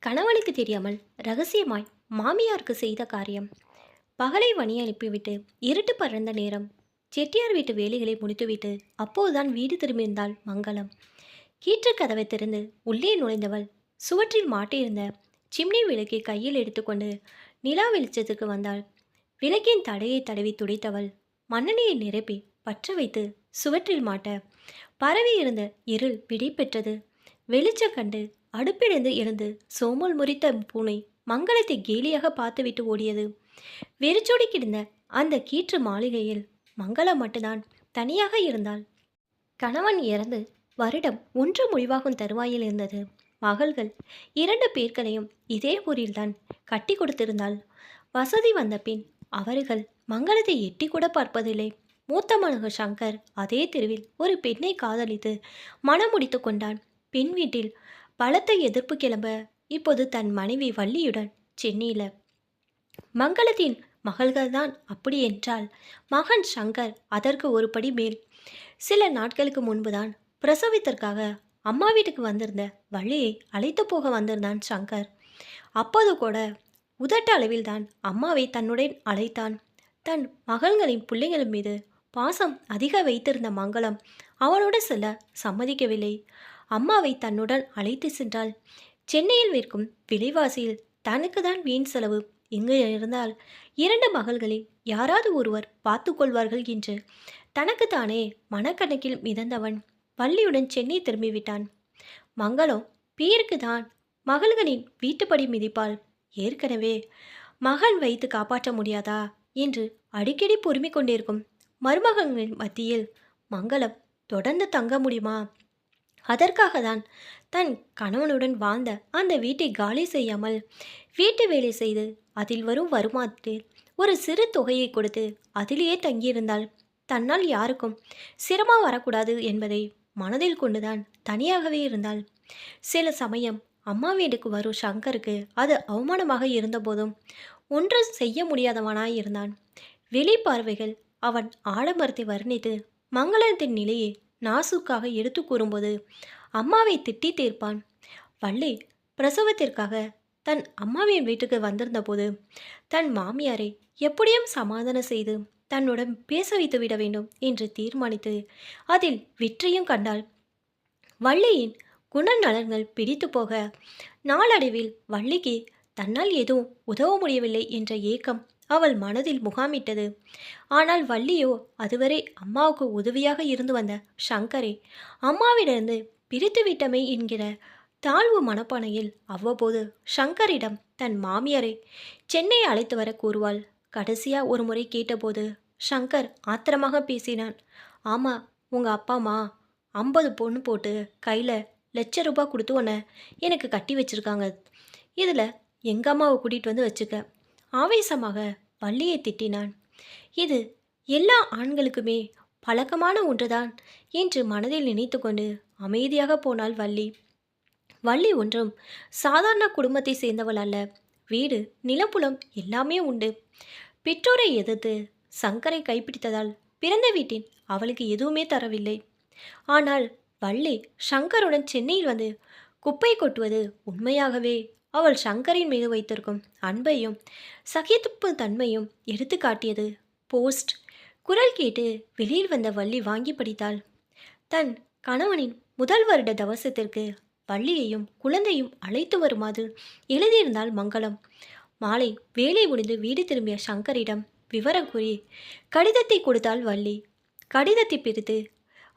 கணவனுக்கு தெரியாமல் ரகசியமாய் மாமியாருக்கு செய்த காரியம். பகலை வழி அனுப்பிவிட்டு இருட்டு பறந்த நேரம். செட்டியார் வீட்டு வேலைகளை முடித்துவிட்டு அப்போதுதான் வீடு திரும்பியிருந்தாள் மங்களம். கீற்று கதவை திறந்து உள்ளே நுழைந்தவள் சுவற்றில் மாட்டியிருந்த சிம்னி விளக்கை கையில் எடுத்துக்கொண்டு நிலா வெளிச்சத்துக்கு வந்தாள். விளக்கின் தடையை தடவி துடைத்தவள் மண்ணெண்ணெயை நிரப்பி பற்ற வைத்து சுவற்றில் மாட்ட பரவி இருந்த இருள் விடை பெற்றது. வெளிச்சம் கண்டு அடுப்பிலிருந்து எழுந்து சோமல் முறித்த பூனை மங்களத்தை கேலியாக பார்த்துவிட்டு ஓடியது. வெறிச்சோடி கிடந்த அந்த கீற்று மாளிகையில் மங்களம் மட்டும்தான் தனியாக இருந்தாள். கணவன் இறந்து வருடம் ஒன்று முடிவாகும் தருவாயில் இருந்தது. மகள்கள் 2 பேர்களையும் இதே ஊரில்தான் கட்டி கொடுத்திருந்தாள். வசதி வந்த பின் அவர்கள் மங்களத்தை எட்டி கூட பார்ப்பதில்லை. மூத்த மகன் சங்கர் அதே தெருவில் ஒரு பெண்ணை காதலித்து மனம் முடித்து கொண்டான். பெண் வீட்டில் பலத்த எதிர்ப்பு கிளம்ப இப்போது தன் மனைவி வள்ளியுடன் சென்னையில். மங்களத்தின் மகள்கள்தான் அப்படி என்றால் மகன் சங்கர் அதற்கு ஒரு படி மேல். சில நாட்களுக்கு முன்புதான் பிரசவத்திற்காக அம்மா வீட்டுக்கு வந்திருந்த வள்ளியை அழைத்து போக வந்திருந்தான் சங்கர். அப்போது கூட உதட்ட அளவில் தான் அம்மாவை தன்னுடன் அழைத்தான். தன் மகள்களின் பிள்ளைகளின் மீது பாசம் அதிக வைத்திருந்த மங்களம் அவனோடு செல்ல சம்மதிக்கவில்லை. அம்மாவை தன்னுடன் அழைத்து சென்றாள். சென்னையில் விற்கும் விலைவாசியில் தனக்கு தான் வீண் செலவு. இங்கு இருந்தால் 2 மகள்களில் யாராவது ஒருவர் பார்த்து கொள்வார்கள் என்று தனக்குத்தானே மனக்கணக்கில் மிதந்தவன் வள்ளியுடன் சென்னை திரும்பிவிட்டான். மங்களம் பேருக்கு தான் மகள்களின் வீட்டுப்படி மிதிப்பாள். ஏற்கனவே மகன் வைத்து காப்பாற்ற முடியாதா என்று அடிக்கடி பொறுமிக் கொண்டிருக்கும் மருமகன்களின் மத்தியில் மங்களம் தொடர்ந்து தங்க முடியுமா? அதற்காக தான் தன் கணவனுடன் வாழ்ந்த அந்த வீட்டை காலி செய்யாமல் வீட்டு வேலை செய்து அதில் வரும் வருமானத்தில் ஒரு சிறு தொகையை கொடுத்து அதிலேயே தங்கியிருந்தாள். தன்னால் யாருக்கும் சிரமம் வரக்கூடாது என்பதை மனதில் கொண்டுதான் தனியாகவே இருந்தாள். சில சமயம் அம்மா வீட்டுக்கு வரும் சங்கருக்கு அது அவமானமாக இருந்தபோதும் ஒன்றும் செய்ய முடியாதவனாய் இருந்தான். வெளிப்பார்வைகள் அவன் ஆடம்பரத்தை வர்ணித்து மங்களத்தின் நிலையை நாசுக்காக எடுத்து கூறும்போது அம்மாவை திட்டி தீர்ப்பான். வள்ளி பிரசவத்திற்காக தன் அம்மாவின் வீட்டுக்கு வந்திருந்த போது தன் மாமியாரை எப்படியும் சமாதானம் செய்து தன்னுடன் பேச வைத்து விட வேண்டும் என்று தீர்மானித்து அதில் வெற்றியும் கண்டாள். வள்ளியின் குணநலன்கள் பிடித்து போக நாளடைவில் வள்ளிக்கு தன்னால் எதுவும் உதவ முடியவில்லை என்ற ஏக்கம் அவள் மனதில் முகாமிட்டது. ஆனால் வள்ளியோ அதுவரை அம்மாவுக்கு உதவியாக இருந்து வந்த சங்கரை அம்மாவிடமிருந்து பிரித்து விட்டமை என்கிற தாழ்வு மனப்பானையில் அவ்வப்போது சங்கரிடம் தன் மாமியாரை சென்னை அழைத்து வர கூறுவாள். கடைசியா ஒரு முறை கேட்டபோது சங்கர் ஆத்திரமாக பேசினான். ஆமாம், உங்கள் அப்பா அம்மா 50 பொண்ணு போட்டு கையில் ₹1,00,000 கொடுத்து உன்னை எனக்கு கட்டி வச்சிருக்காங்க. இதில் எங்கள் அம்மாவை கூட்டிகிட்டு வந்து வச்சுக்க. ஆவேசமாக வள்ளியை திட்டினான். இது எல்லா ஆண்களுக்குமே பழக்கமான ஒன்றுதான் என்று மனதில் நினைத்து கொண்டு அமைதியாக போனாள் வள்ளி. வள்ளி ஒன்றும் சாதாரண குடும்பத்தை சேர்ந்தவள் அல்ல. வீடு நிலப்புலம் எல்லாமே உண்டு. பெற்றோரை எதிர்த்து சங்கரை கைப்பிடித்ததால் பிறந்த வீட்டின் அவளுக்கு எதுவுமே தரவில்லை. ஆனால் வள்ளி சங்கருடன் சென்னையில் வந்து குப்பை கொட்டுவது உண்மையாகவே அவள் சங்கரின் மீது வைத்திருக்கும் அன்பையும் சகித்துப்பு தன்மையும் எடுத்து காட்டியது. போஸ்ட் குரல் கேட்டு வெளியில் வந்த வள்ளி வாங்கி படித்தாள். தன் கணவனின் முதல் வருட தவசத்திற்கு வள்ளியையும் குழந்தையும் அழைத்து வருமாறு எழுதியிருந்தாள் மங்களம். மாலை வேலை முடிந்து வீடு திரும்பிய சங்கரிடம் விவரம் கூறி கடிதத்தை கொடுத்தாள் வள்ளி. கடிதத்தை பிரித்து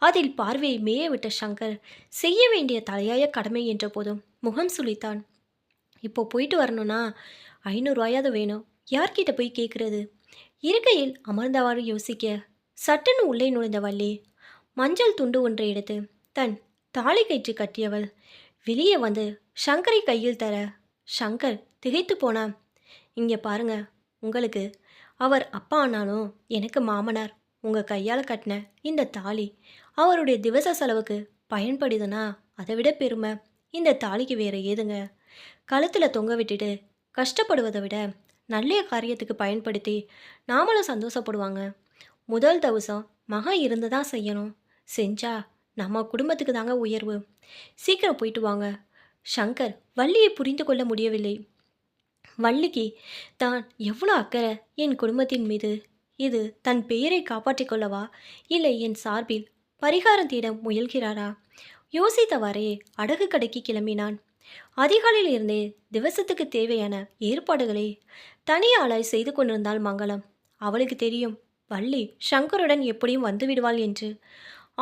அதில் பார்வையை மேய விட்ட சங்கர் செய்ய வேண்டிய தலையாய கடமை என்ற போதும் முகம் சுளித்தான். இப்போ போயிட்டு வரணும்னா 500 ரூபாயாவது வேணும். யார்கிட்ட போய் கேட்குறது? இருக்கையில் அமர்ந்தவாறு யோசிக்க சட்டுன்னு உள்ளே நுழைந்த வள்ளி மஞ்சள் துண்டு ஒன்றை எடுத்து தன் தாலி கயிற்று கட்டியவள் வெளியே வந்து சங்கரை கையில் தர சங்கர் திகைத்து போனான். இங்கே பாருங்க, உங்களுக்கு அவர் அப்பா ஆனாலும் எனக்கு மாமனார். உங்கள் கையால் கட்டின இந்த தாலி அவருடைய திவச செலவுக்கு பயன்படுதுன்னா அதை விட பெருமை இந்த தாலிக்கு வேறு ஏதுங்க? கழுத்தில் தொங்க விட்டுட்டு கஷ்டப்படுவதை விட நல்ல காரியத்துக்கு பயன்படுத்தி நாமளும் சந்தோஷப்படுவாங்க. முதல் தவசம் மகன் இருந்து தான் செய்யணும். செஞ்சா நம்ம குடும்பத்துக்கு தாங்க உயர்வு. சீக்கிரம் போயிட்டு வாங்க. சங்கர் வள்ளியை புரிந்து கொள்ள முடியவில்லை. வள்ளிக்கு தான் எவ்வளோ அக்கறை என் குடும்பத்தின் மீது. இது தன் பெயரை காப்பாற்றிக் கொள்ளவா, இல்லை என் சார்பில் பரிகாரம் தேட முயல்கிறாரா? யோசித்தவாறே அடகு கடைக்கு கிளம்பினான். அதிகாலையில் இருந்தே திவசத்துக்கு தேவையான ஏற்பாடுகளை தனியாளாய் செய்து கொண்டிருந்தாள் மங்களம். அவளுக்கு தெரியும், வள்ளி சங்கருடன் எப்படியும் வந்து விடுவாள் என்று.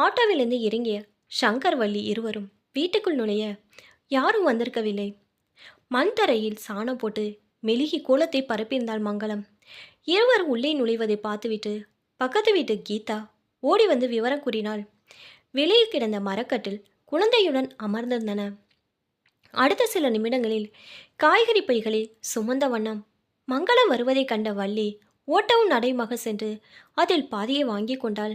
ஆட்டோவிலிருந்து இறங்கிய சங்கர் வள்ளி இருவரும் வீட்டுக்குள் நுழைய யாரும் வந்திருக்கவில்லை. மண் தரையில் சாணம் போட்டு மெழுகி கோலத்தை பரப்பியிருந்தாள் மங்களம். இருவர் உள்ளே நுழைவதை பார்த்துவிட்டு பக்கத்து வீட்டு கீதா ஓடி வந்து விவரம் கூறினாள். வெளியில் கிடந்த மரக்கட்டில் குழந்தையுடன் அமர்ந்திருந்தன. அடுத்த சில நிமிடங்களில் காய்கறி பைகளில் சுமந்த வண்ணம் மங்களம் வருவதை கண்ட வள்ளி ஓட்டவும் நடைமாக சென்று அதில் பாதியை வாங்கி கொண்டாள்.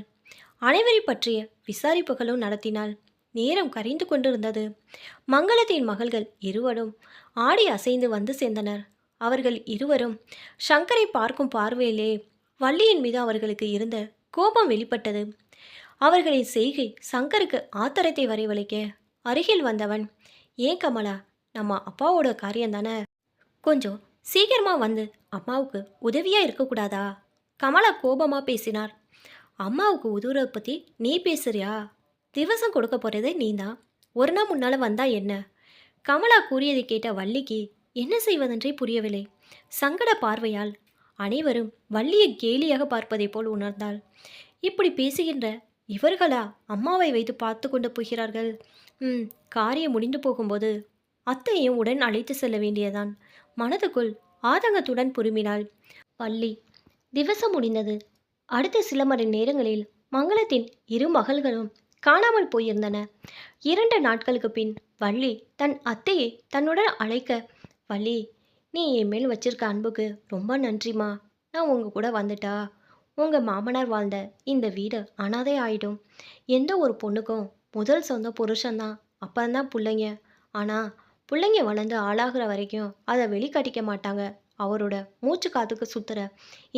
அனைவரை பற்றிய விசாரிப்புகளும் நடத்தினாள். நேரம் கரைந்து கொண்டிருந்தது. மங்களத்தின் மகள்கள் இருவரும் ஆடி அசைந்து வந்து சேர்ந்தனர். அவர்கள் இருவரும் சங்கரை பார்க்கும் பார்வையிலே வள்ளியின் மீது அவர்களுக்கு இருந்த கோபம் வெளிப்பட்டது. அவர்களின் செய்கை சங்கருக்கு ஆத்திரத்தை வரவழைக்க அருகில் வந்தவன், ஏன் கமலா, நம்ம அப்பாவோட காரியம்தானே, கொஞ்சம் சீக்கிரமா வந்து அம்மாவுக்கு உதவியா இருக்கக்கூடாதா? கமலா கோபமா பேசினார். அம்மாவுக்கு உதவுறதை பற்றி நீ பேசுறியா? திவசம் கொடுக்க போகிறதே நீதான். ஒரு நாள் முன்னால் வந்தா என்ன? கமலா கூறியதை கேட்ட வள்ளிக்கு என்ன செய்வதென்றே புரியவில்லை. சங்கட பார்வையால் அனைவரும் வள்ளியை கேலியாக பார்ப்பதை போல் உணர்ந்தாள். இப்படி பேசுகின்ற இவர்களா அம்மாவை வைத்து பார்த்து கொண்டு போகிறார்கள்? காரியம் முடிந்து போகும்போது அத்தையும் உடன் அழைத்து செல்ல வேண்டியதான். மனதுக்குள் ஆதங்கத்துடன் புருமினாள் வள்ளி. திவசம் முடிந்தது. அடுத்த சில மணி நேரங்களில் மங்களத்தின் இரு மகள்களும் காணாமல் போயிருந்தன. 2 நாட்களுக்கு பின் வள்ளி தன் அத்தையை தன்னுடன் அழைக்க, வள்ளி, நீ என் மேல் வச்சிருக்க அன்புக்கு ரொம்ப நன்றிம்மா. நான் உங்கள் கூட வந்துட்டா உங்கள் மாமனார் வாழ்ந்த இந்த வீடு அனாதை ஆயிடும். எந்த ஒரு பொண்ணுக்கும் முதல் சொந்த புருஷன்தான், அப்பந்தான் பிள்ளைங்க. ஆனால் பிள்ளைங்க வளர்ந்து ஆளாகிற வரைக்கும் அதை வெளிக்காட்டிக்க மாட்டாங்க. அவரோட மூச்சு காத்துக்கு சுத்துற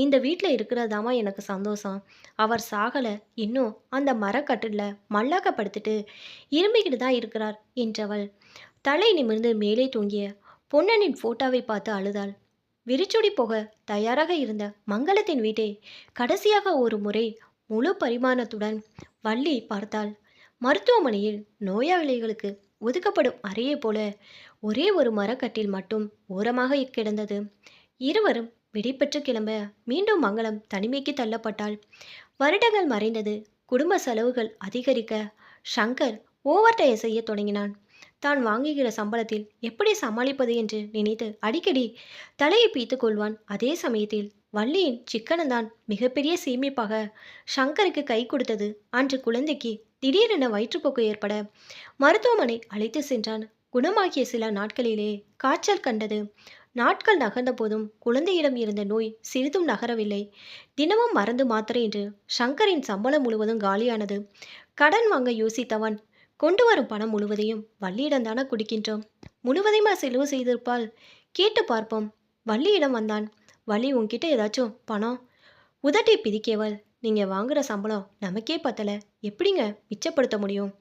இந்த வீட்டில் இருக்கிறதாமா எனக்கு சந்தோஷம். அவர் சாகலை, இன்னும் அந்த மரக்கட்டில் மல்லாக்கப்படுத்திட்டு இரும்பிக்கிட்டு தான் இருக்கிறார் என்றவள் தலை நிமிர்ந்து மேலே தூங்கிய பொன்னனின் ஃபோட்டோவை பார்த்து அழுதாள். விரிச்சொடி போக தயாராக இருந்த மங்களத்தின் வீட்டை கடைசியாக ஒரு முறை முழு பரிமாணத்துடன் வள்ளி பார்த்தாள். மருத்துவமனையில் நோயாளிகளுக்கு ஒதுக்கப்படும் அறையை போல ஒரே ஒரு மரக்கட்டில் மட்டும் ஓரமாக கிடந்தது. இருவரும் விடைபெற்று கிளம்ப மீண்டும் மங்களம் தனிமைக்கு தள்ளப்பட்டாள். வருடங்கள் மறைந்தது. குடும்ப செலவுகள் அதிகரிக்க சங்கர் ஓவர் டைம் செய்ய தொடங்கினான். தான் வாங்குகிற சம்பளத்தில் எப்படி சமாளிப்பது என்று நினைத்து அடிக்கடி தலையை பீத்து கொள்வான். அதே சமயத்தில் வள்ளியின் சிக்கனம்தான் மிகப்பெரிய சேமிப்பாக சங்கருக்கு கை கொடுத்தது. அன்று குழந்தைக்கு திடீரென வயிற்றுப்போக்கு ஏற்பட மருத்துவமனை அழைத்து சென்றான். குணமாகிய சில நாட்களிலே காய்ச்சல் கண்டது. நாட்கள் நகர்ந்த போதும் குழந்தையிடம் இருந்த நோய் சிறிதும் நகரவில்லை. தினமும் மருந்து மாத்திரை என்று சங்கரின் சம்பளம் முழுவதும் காலியானது. கடன் வாங்க யோசித்தவன் கொண்டு வரும் பணம் முழுவதையும் வள்ளியிடம்தானே குடிக்கின்றோம். முழுவதையுமா செலவு செய்திருப்பாள்? கேட்டு பார்ப்போம். வள்ளியிடம் வந்தான். வள்ளி, உன்கிட்ட ஏதாச்சும் பணம்? உதட்டை பிதிக்கியவள், நீங்கள் வாங்குகிற சம்பளம் நமக்கே பத்தலை, எப்படிங்க மிச்சப்படுத்த முடியும்?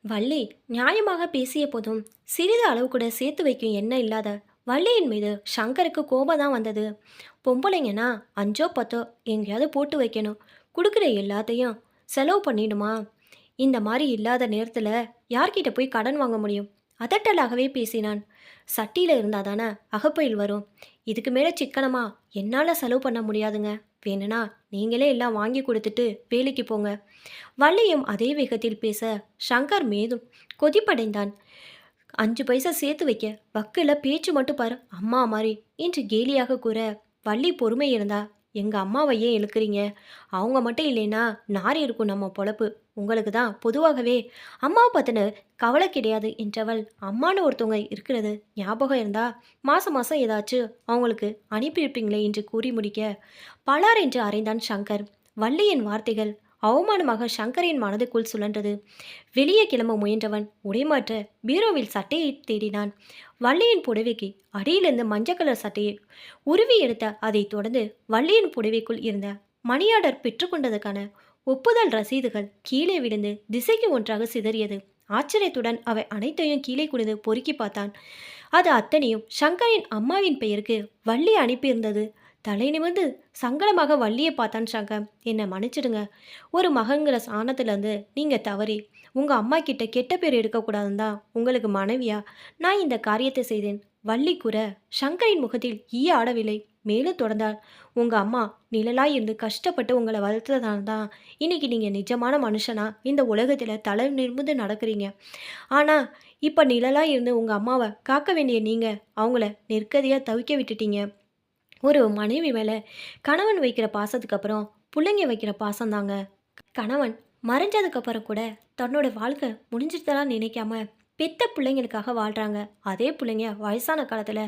வள்ளி நியாயமாக பேசிய போதும் சிறிது அளவு கூட சேர்த்து வைக்கும் எண்ணம் இல்லாத வள்ளியின் மீது சங்கருக்கு கோபம் தான் வந்தது. பொம்பளைங்கன்னா 5 10 எங்கேயாவது போட்டு வைக்கணும், கொடுக்குற எல்லாத்தையும் செலவு பண்ணிடுமா? இந்த மாதிரி இல்லாத நேரத்தில் யார்கிட்ட போய் கடன் வாங்க முடியும்? அதட்டலாகவே பேசினான். சட்டியில் இருந்தால் தானே அகப்பையில் வரும். இதுக்கு மேலே சிக்கனமா என்னால் செலவு பண்ண முடியாதுங்க. வேணுனா நீங்களே எல்லாம் வாங்கி கொடுத்துட்டு வேலைக்கு போங்க. வள்ளியும் அதே வேகத்தில் பேச சங்கர் மேலும் கொதிப்படைந்தான். 5 பைசா சேர்த்து வைக்க வக்கில் பேச்சு மட்டும் பாரு அம்மா மாதிரி என்று கேலியாக கூற, வள்ளி பொறுமை இருந்தா எங்கள் அம்மாவை ஏன் இழுக்கிறீங்க? அவங்க மட்டும் இல்லைன்னா நார் இருக்கும் நம்ம பொழப்பு. உங்களுக்கு தான் பொதுவாகவே அம்மாவை பற்றின கவலை கிடையாது என்றவள், அம்மானு ஒருத்தவங்க இருக்கிறது ஞாபகம் இருந்தா மாதம் மாதம் ஏதாச்சும் அவங்களுக்கு அனுப்பியிருப்பீங்களே என்று கூறி முடிக்க பலார் என்று அறைந்தான் சங்கர். வள்ளியின் வார்த்தைகள் அவமானமாக சங்கரின் மனதுக்குள் சுழன்றது. வெளியே கிளம்ப முயன்றவன் உடைமாற்ற பீரோவில் சட்டையை தேடினான். வள்ளியின் புடவைக்கு அடியிலிருந்து மஞ்சள் கலர் சட்டையை உருவி எடுத்த அதை தொடர்ந்து வள்ளியின் புடவைக்குள் இருந்த மணியாடர் பெற்றுக்கொண்டதுக்கான ஒப்புதல் ரசீதுகள் கீழே விழுந்து திசைக்கு ஒன்றாக சிதறியது. ஆச்சரியத்துடன் அவை அனைத்தையும் கீழே குனிந்து பொறுக்கி பார்த்தான். அது அத்தனையும் சங்கரின் அம்மாவின் பெயருக்கு வள்ளி அனுப்பியிருந்தது. தலை நிமிர்ந்து சங்கடமாக வள்ளியை பார்த்தான் சங்கர். என்னை மன்னிச்சிடுங்க. ஒரு மகன்கிற சாணத்திலேருந்து நீங்கள் தவறி உங்கள் அம்மா கிட்ட கெட்ட பேர் எடுக்கக்கூடாதுன்னு தான் உங்களுக்கு மனைவியா நான் இந்த காரியத்தை செய்தேன். வள்ளி கூற சங்கரின் முகத்தில் ஈய ஆடவில்லை. மேலும் தொடர்ந்தால், உங்கள் அம்மா நிழலாய் இருந்து கஷ்டப்பட்டு உங்களை வளர்த்ததால தான் இன்னைக்கு நீங்கள் நிஜமான மனுஷனா இந்த உலகத்தில் தலை நிமிர்ந்து நடக்கிறீங்க. ஆனால் இப்போ நிழலாய் இருந்து உங்கள் அம்மாவை காக்க வேண்டிய நீங்கள் அவங்கள நெருக்கதியாக தவிக்க விட்டுட்டீங்க. ஒரு மனைவி மேலே கணவன் வைக்கிற பாசத்துக்கு அப்புறம் பிள்ளைங்க வைக்கிற பாசம் தாங்க. கணவன் மறைஞ்சதுக்கப்புறம் கூட தன்னோட வாழ்க்கை முடிஞ்சிட்டலாம் நினைக்காம பெத்த பிள்ளைங்களுக்காக வாழ்கிறாங்க. அதே பிள்ளைங்க வயசான காலத்தில்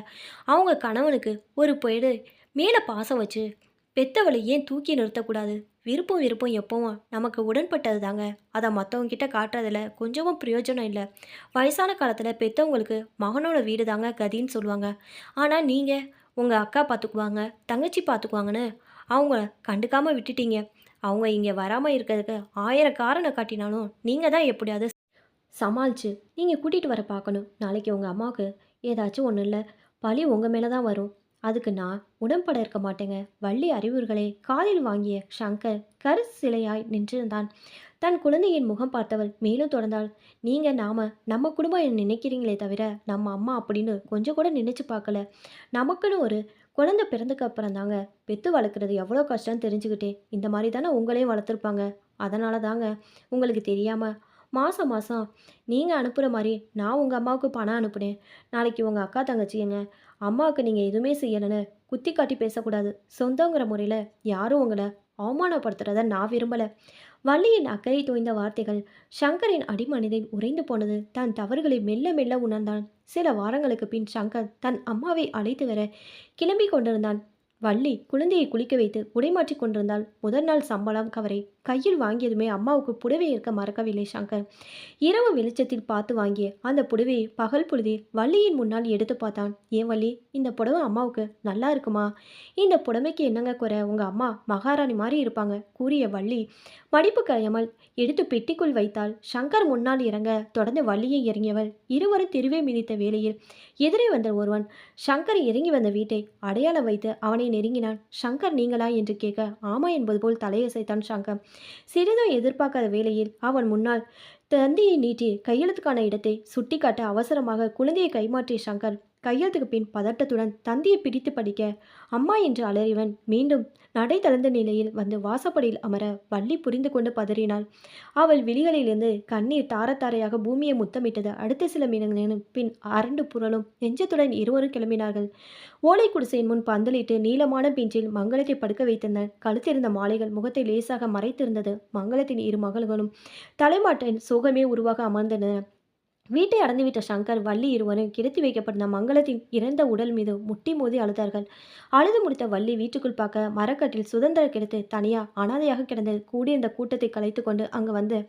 அவங்க கணவனுக்கு ஒரு பேர் மேலே பாசம் வச்சு பெத்தவளை ஏன் தூக்கி நிறுத்தக்கூடாது? விருப்பம் விருப்பம் எப்பவும் நமக்கு உடன்பட்டது தாங்க. அதை மற்றவங்க கிட்ட காட்டுறதுல கொஞ்சமும் பிரயோஜனம் இல்லை. வயசான காலத்தில் பெற்றவங்களுக்கு மகனோட வீடு தாங்க கதின்னு சொல்லுவாங்க. ஆனால் நீங்கள் உங்கள் அக்கா பார்த்துக்குவாங்க, தங்கச்சி பார்த்துக்குவாங்கன்னு அவங்கள கண்டுக்காமல் விட்டுட்டீங்க. அவங்க இங்கே வராமல் இருக்கிறதுக்கு 1000 காரணம் காட்டினாலும் நீங்கள் தான் எப்படியாவது சமாளித்து நீங்கள் கூட்டிகிட்டு வர பார்க்கணும். நாளைக்கு உங்கள் அம்மாவுக்கு ஏதாச்சும் ஒன்றும் இல்லை, பழி உங்கள் மேலே தான் வரும். அதுக்கு நான் உடன்பட இருக்க மாட்டேங்க. வள்ளி அறிவுரைகளை காதில் வாங்கிய சங்கர் கரு சிலையாய் நின்றிருந்தான். தன் குழந்தையின் முகம் பார்த்தவள் மேலும் தொடர்ந்தாள். நீங்கள் நம்ம குடும்பம் நினைக்கிறீங்களே தவிர நம்ம அம்மா அப்படின்னு கொஞ்சம் கூட நினச்சி பார்க்கல. நமக்குன்னு ஒரு குழந்தை பிறந்ததுக்கு அப்புறம் தாங்க பெற்று வளர்க்குறது எவ்வளோ கஷ்டம்னு தெரிஞ்சுக்கிட்டே இந்த மாதிரி தானே உங்களையும் வளர்த்துருப்பாங்க. அதனால தாங்க உங்களுக்கு தெரியாமல் மாதம் மாதம் நீங்கள் அனுப்புகிற மாதிரி நான் உங்கள் அம்மாவுக்கு பணம் அனுப்புனேன். நாளைக்கு உங்கள் அக்கா தங்கச்சிங்க அம்மாவுக்கு நீங்கள் எதுவுமே செய்யலைன்னு குத்தி காட்டி பேசக்கூடாது. சொந்தங்கிற முறையில் யாரும் உங்களை அவமானப்படுத்துகிறத நான் விரும்பலை. வள்ளியின் அக்கறை தோய்ந்த வார்த்தைகள் சங்கரின் அடிமனதில் உறைந்து போனது. தன் தவறுகளை மெல்ல மெல்ல உணர்ந்தான். சில வாரங்களுக்கு பின் சங்கர் தன் அம்மாவை அழைத்து வர கிளம்பி கொண்டிருந்தான். வள்ளி குழந்தையை குளிக்க வைத்து உடைமாற்றி கொண்டிருந்தாள். முதல் நாள் சம்பளம் கவரை கையில் வாங்கியதுமே அம்மாவுக்கு புடவை இருக்க மறக்கவில்லை சங்கர். இரவு வெளிச்சத்தில் பார்த்து வாங்கிய அந்த புடவையை பகல் பொழுதில் வள்ளியின் முன்னால் எடுத்து பார்த்தான். ஏன் வள்ளி, இந்த புடவை அம்மாவுக்கு நல்லா இருக்குமா? இந்த புடவைக்கு என்னங்க குறை? உங்கள் அம்மா மகாராணி மாதிரி இருப்பாங்க கூறிய வள்ளி மடிப்பு கரையாமல் எடுத்து பெட்டிக்குள் வைத்தாள். சங்கர் முன்னால் இறங்க தொடர்ந்து வள்ளியை இறங்கியவள். இருவரும் தெருவே மிதித்த வேளையில் எதிரே வந்த ஒருவன் சங்கர் இறங்கி வந்த வீட்டை அடையாளம் வைத்து அவனை நெருங்கினான். சங்கர் நீங்களா என்று கேட்க ஆமா என்பது போல் தலையசைத்தான் சங்கர். சிறிதும் எதிர்பார்க்காத வேளையில் அவன் முன்னால் தந்தியை நீட்டி கையெழுத்துக்கான இடத்தை சுட்டிக்காட்ட அவசரமாக குழந்தையை கைமாற்றிய சங்கர் கையெழுத்துக்கு பின் பதட்டத்துடன் தந்தியை பிடித்து படிக்க அம்மா என்று அலறிவன் மீண்டும் நடை தளர்ந்த நிலையில் வந்து வாசப்படியில் அமர வள்ளி புரிந்து கொண்டு பதறினாள். அவள் விழிகளிலிருந்து கண்ணீர் தாரத்தாரையாக பூமியை முத்தமிட்டது. அடுத்த சில மீனங்களும் பின் அரண்டு புரளும் நெஞ்சத்துடன் இருவரும் கிளம்பினார்கள். ஓலை குடிசையின் முன் பந்தலிட்டு நீளமான பெஞ்சில் மங்களத்தை படுக்க வைத்திருந்தான். கழுத்திருந்த மாலைகள் முகத்தை லேசாக மறைத்திருந்தது. மங்களத்தின் இரு மகள்களும் தலைமாட்டின் சோகமே உருவாக அமர்ந்தன. வீட்டை அடந்துவிட்ட சங்கர் வள்ளி இருவரும் கிடத்தி வைக்கப்பட்ட மங்களத்தின் இறந்த உடல் மீது முட்டி மோதி அழுதார்கள். அழுது முடித்த வள்ளி வீட்டுக்குள் பார்க்க மரக்கட்டில் சுதந்திர கிடத்து தனியா அனாதையாக கிடந்து கூடியிருந்த கூட்டத்தை கலைத்து கொண்டு அங்கு வந்து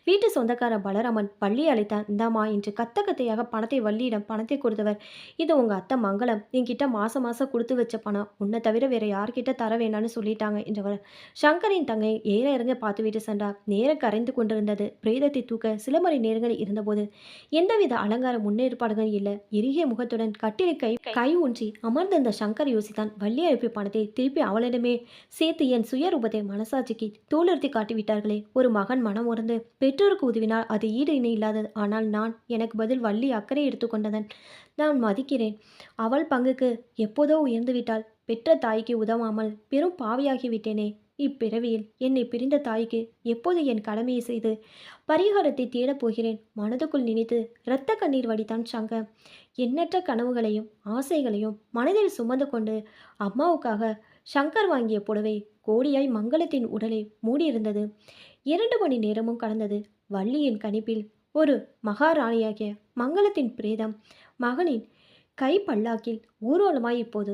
வீட்டு சொந்தக்கார பலராமன் வள்ளியை அழைத்தான். இந்தாமா என்று கத்த கத்தையாக பணத்தை வள்ளியிடம் பணத்தை கொடுத்தவர், இது உங்க அத்தை மங்களம் என்கிட்ட மாசம் மாசம் கொடுத்து வச்ச பணம், உன்னை தவிர வேற யார்கிட்ட தர வேண்டான்னு சொல்லிட்டாங்க என்றவர் சங்கரின் தங்கை ஏற இறங்க பார்த்துவிட்டு சென்றார். நேரம் கரைந்து கொண்டிருந்தது. பிரேதத்தை தூக்க சில மணி நேரங்கள் இருந்தபோது எந்தவித அலங்கார முன்னேற்பாடுகள் இல்லை. இறுகிய முகத்துடன் கட்டிலை கை ஊன்றி அமர்ந்திருந்த சங்கர் யோசித்தான். வள்ளி அனுப்பிய பணத்தை திருப்பி அவளிடமே சேர்த்து என் சுயரூபத்தை மனசாட்சிக்கு தோலுறுத்தி காட்டிவிட்டார்களே. ஒரு மகன் மனம் உறந்து பெற்றோருக்கு உதவினால் அது ஈடு இணை இல்லாதது. ஆனால் எனக்கு பதில் வள்ளி அக்கறை எடுத்துக்கொண்டதன் நான் மதிக்கிறேன். அவள் பங்குக்கு எப்போதோ உயர்ந்து விட்டாள். பெற்ற தாய்க்கு உதவாமல் பெரும் பாவியாகிவிட்டேனே. இப்பிறவியில் என்னை பிரிந்த தாய்க்கு எப்போது என் கடமையை செய்து பரிகாரத்தை தேடப் போகிறேன் மனதுக்குள் நினைத்து இரத்த கண்ணீர் வடித்தான் சங்கர். எண்ணற்ற கனவுகளையும் ஆசைகளையும் மனதில் சுமந்து கொண்டு அம்மாவுக்காக சங்கர் வாங்கிய புடவை கோடியாய் மங்களத்தின் உடலை மூடியிருந்தது. 2 மணி நேரமும் கடந்தது. வள்ளியின் கணிப்பில் ஒரு மகாராணியாகிய மங்களத்தின் பிரேதம் மகனின் கை பல்லாக்கில் ஊர்வலமாய் இப்போது